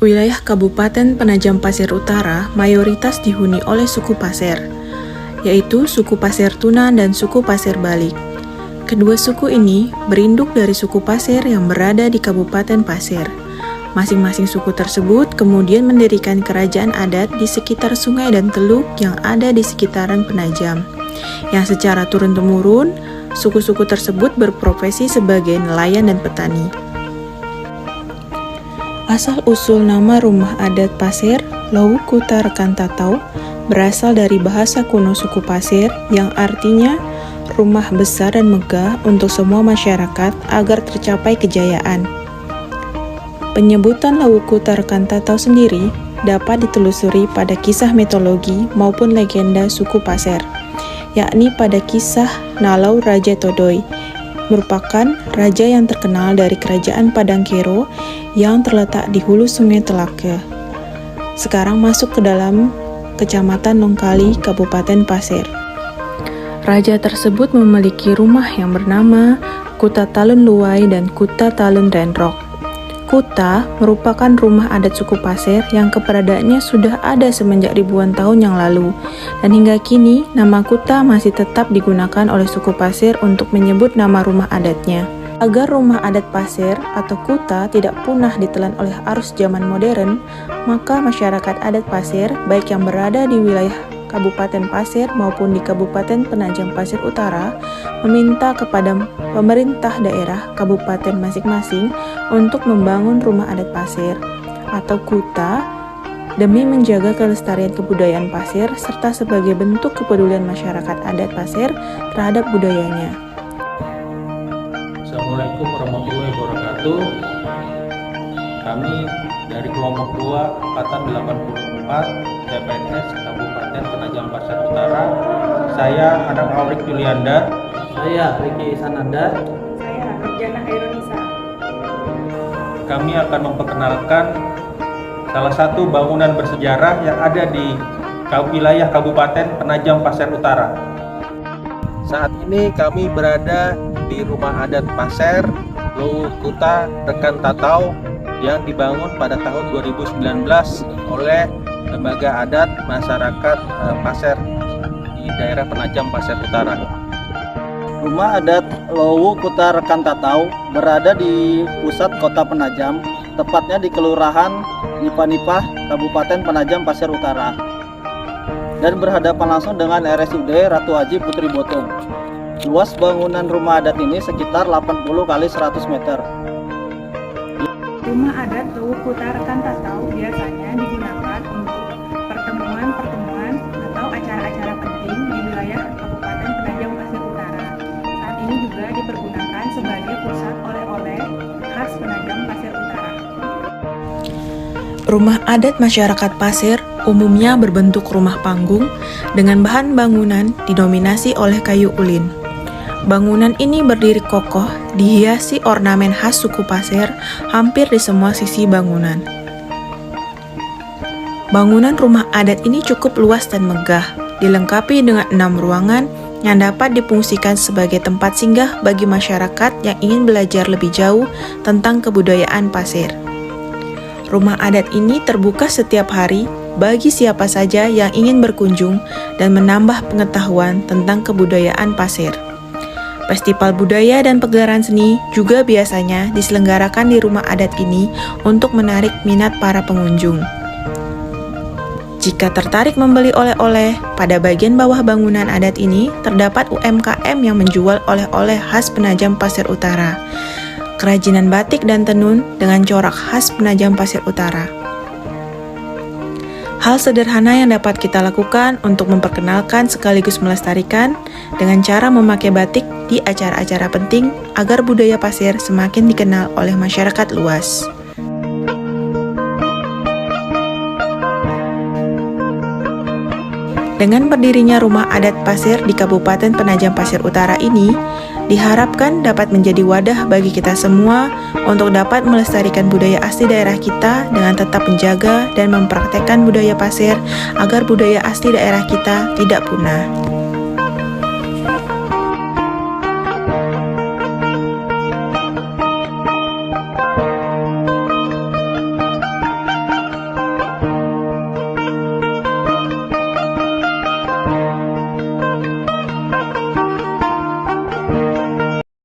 Wilayah Kabupaten Penajam Pasir Utara mayoritas dihuni oleh suku Pasir, yaitu suku Pasir Tunan dan suku Pasir Balik. Kedua suku ini berinduk dari suku Pasir yang berada di Kabupaten Pasir. Masing-masing suku tersebut kemudian mendirikan kerajaan adat di sekitar sungai dan teluk yang ada di sekitaran Penajam, yang secara turun-temurun suku-suku tersebut berprofesi sebagai nelayan dan petani. Asal-usul nama rumah adat Pasir, Lowu Kuta Rekan Tatau, berasal dari bahasa kuno suku Pasir yang artinya rumah besar dan megah untuk semua masyarakat agar tercapai kejayaan. Penyebutan Lowu Kuta Rekan Tatau sendiri dapat ditelusuri pada kisah mitologi maupun legenda suku Pasir, yakni pada kisah Nalau Raja Todoi, merupakan raja yang terkenal dari kerajaan Padangkero yang terletak di hulu sungai Telake. Sekarang masuk ke dalam Kecamatan Nongkali, Kabupaten Pasir. Raja tersebut memiliki rumah yang bernama Kuta Talun Luai dan Kuta Talun Renrok. Kuta merupakan rumah adat suku Pasir yang keberadaannya sudah ada semenjak ribuan tahun yang lalu, dan hingga kini nama Kuta masih tetap digunakan oleh suku Pasir untuk menyebut nama rumah adatnya. Agar rumah adat Pasir atau Kuta tidak punah ditelan oleh arus zaman modern, maka masyarakat adat Pasir, baik yang berada di wilayah Kabupaten Pasir maupun di Kabupaten Penajam Pasir Utara, meminta kepada pemerintah daerah kabupaten masing-masing untuk membangun rumah adat Pasir atau Kuta demi menjaga kelestarian kebudayaan Pasir serta sebagai bentuk kepedulian masyarakat adat Pasir terhadap budayanya. Assalamualaikum warahmatullahi wabarakatuh. Kami dari kelompok 2 angkatan 84 CPNS Kabupaten Penajam Pasir Utara. Saya Anang Aurik Julianda. Saya Riki Sananda. Saya Nurjana Hairunisa. Kami akan memperkenalkan salah satu bangunan bersejarah yang ada di wilayah Kabupaten Penajam Pasir Utara. Saat ini kami berada di rumah adat Pasir, Lowu Kuta Rekan Tatau yang dibangun pada tahun 2019 oleh Lembaga Adat Masyarakat Pasir di daerah Penajam Pasir Utara. Rumah adat Lowu Kuta Rekan Tatau berada di pusat kota Penajam, tepatnya di Kelurahan Nipah-Nipah, Kabupaten Penajam Pasir Utara, dan berhadapan langsung dengan RSUD Ratu Haji Putri Botong. Luas bangunan rumah adat ini sekitar 80 x 100 meter. Rumah adat Lowu Kuta Rekan Tatau biasanya digunakan untuk pertemuan-pertemuan atau acara-acara penting di wilayah Kabupaten Penajam Pasir Utara. Saat ini juga dipergunakan sebagai pusat oleh-oleh khas Penajam Pasir Utara. Rumah adat masyarakat Pasir umumnya berbentuk rumah panggung dengan bahan bangunan didominasi oleh kayu ulin. Bangunan ini berdiri kokoh, dihiasi ornamen khas suku Pasir hampir di semua sisi bangunan. Bangunan rumah adat ini cukup luas dan megah, dilengkapi dengan 6 ruangan yang dapat difungsikan sebagai tempat singgah bagi masyarakat yang ingin belajar lebih jauh tentang kebudayaan Pasir. Rumah adat ini terbuka setiap hari bagi siapa saja yang ingin berkunjung dan menambah pengetahuan tentang kebudayaan Pasir. Festival budaya dan pegelaran seni juga biasanya diselenggarakan di rumah adat ini untuk menarik minat para pengunjung. Jika tertarik membeli oleh-oleh, pada bagian bawah bangunan adat ini terdapat UMKM yang menjual oleh-oleh khas Penajam Pasir Utara, kerajinan batik dan tenun dengan corak khas Penajam Pasir Utara. Hal sederhana yang dapat kita lakukan untuk memperkenalkan sekaligus melestarikan dengan cara memakai batik di acara-acara penting agar budaya Pasir semakin dikenal oleh masyarakat luas. Dengan berdirinya rumah adat Pasir di Kabupaten Penajam Pasir Utara ini, diharapkan dapat menjadi wadah bagi kita semua untuk dapat melestarikan budaya asli daerah kita dengan tetap menjaga dan mempraktekkan budaya Pasir agar budaya asli daerah kita tidak punah.